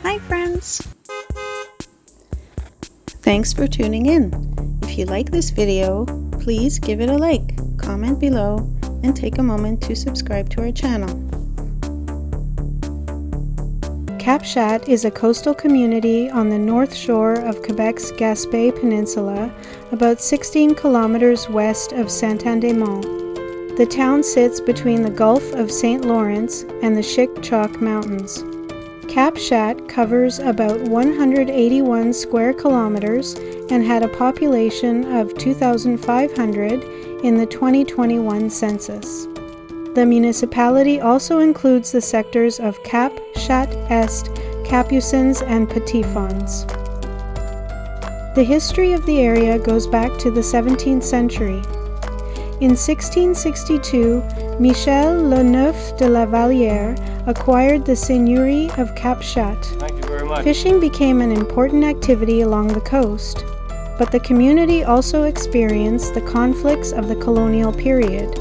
Hi friends! Thanks for tuning in. If you like this video, please give it a like, comment below, and take a moment to subscribe to our channel. Cap Chat is a coastal community on the north shore of Quebec's Gaspé Peninsula, about 16 kilometers west of Saint-Anne-des-Monts. The town sits between the Gulf of St. Lawrence and the Chic-Choc Mountains. Cap Chat covers about 181 square kilometers and had a population of 2,500 in the 2021 census. The municipality also includes the sectors of Cap Chat Est, Capucines, and Petits-Fonds. The history of the area goes back to the 17th century. In 1662, Michel Le Neuf de la Vallière acquired the seigneury of Cap Chat. Thank you very much. Fishing became an important activity along the coast, but the community also experienced the conflicts of the colonial period.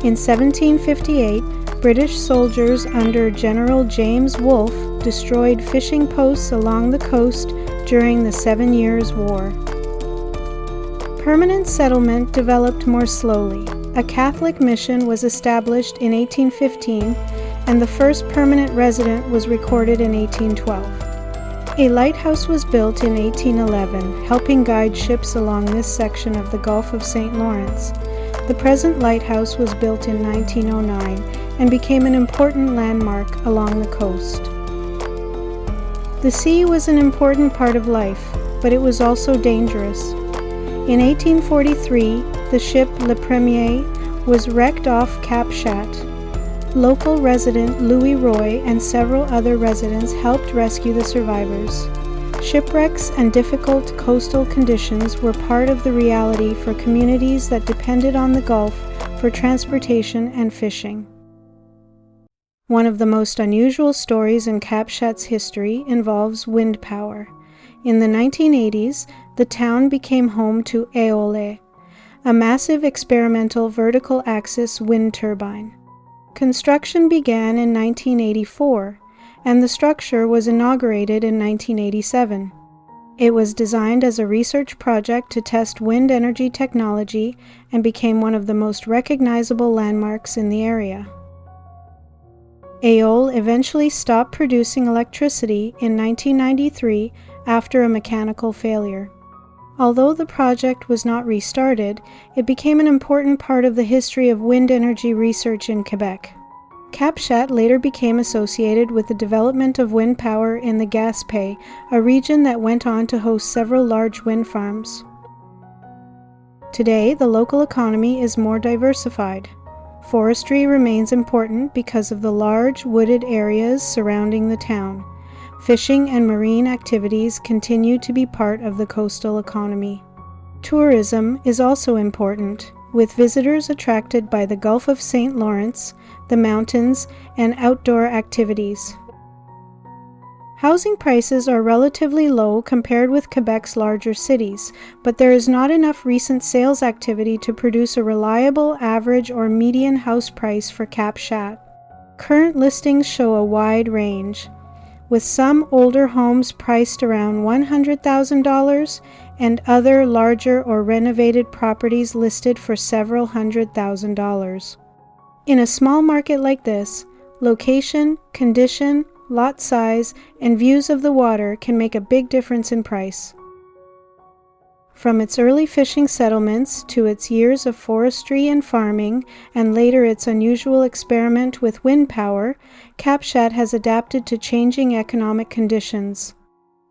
In 1758, British soldiers under General James Wolfe destroyed fishing posts along the coast during the 7 Years' War. Permanent settlement developed more slowly. A Catholic mission was established in 1815, and the first permanent resident was recorded in 1812. A lighthouse was built in 1811, helping guide ships along this section of the Gulf of St. Lawrence. The present lighthouse was built in 1909 and became an important landmark along the coast. The sea was an important part of life, but it was also dangerous. In 1843, the ship Le Premier was wrecked off Cap Chat. Local resident Louis Roy and several other residents helped rescue the survivors. Shipwrecks and difficult coastal conditions were part of the reality for communities that depended on the Gulf for transportation and fishing. One of the most unusual stories in Cap Chat's history involves wind power. In the 1980s, the town became home to Éolé, a massive experimental vertical axis wind turbine. Construction began in 1984, and the structure was inaugurated in 1987. It was designed as a research project to test wind energy technology and became one of the most recognizable landmarks in the area. Éole eventually stopped producing electricity in 1993 after a mechanical failure. Although the project was not restarted, it became an important part of the history of wind energy research in Quebec. Cap Chat later became associated with the development of wind power in the Gaspe, a region that went on to host several large wind farms. Today, the local economy is more diversified. Forestry remains important because of the large wooded areas surrounding the town. Fishing and marine activities continue to be part of the coastal economy. Tourism is also important, with visitors attracted by the Gulf of St. Lawrence, the mountains, and outdoor activities. Housing prices are relatively low compared with Quebec's larger cities, but there is not enough recent sales activity to produce a reliable average or median house price for Cap Chat. Current listings show a wide range, with some older homes priced around $100,000 and other larger or renovated properties listed for several $100,000. In a small market like this, location, condition, lot size, and views of the water can make a big difference in price. From its early fishing settlements to its years of forestry and farming, and later its unusual experiment with wind power, Cap Chat has adapted to changing economic conditions.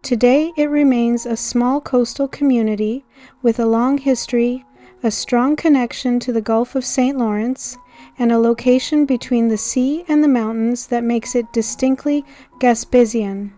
Today, it remains a small coastal community with a long history, a strong connection to the Gulf of St. Lawrence, and a location between the sea and the mountains that makes it distinctly Gaspesian.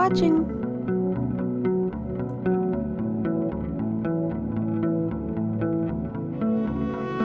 watching.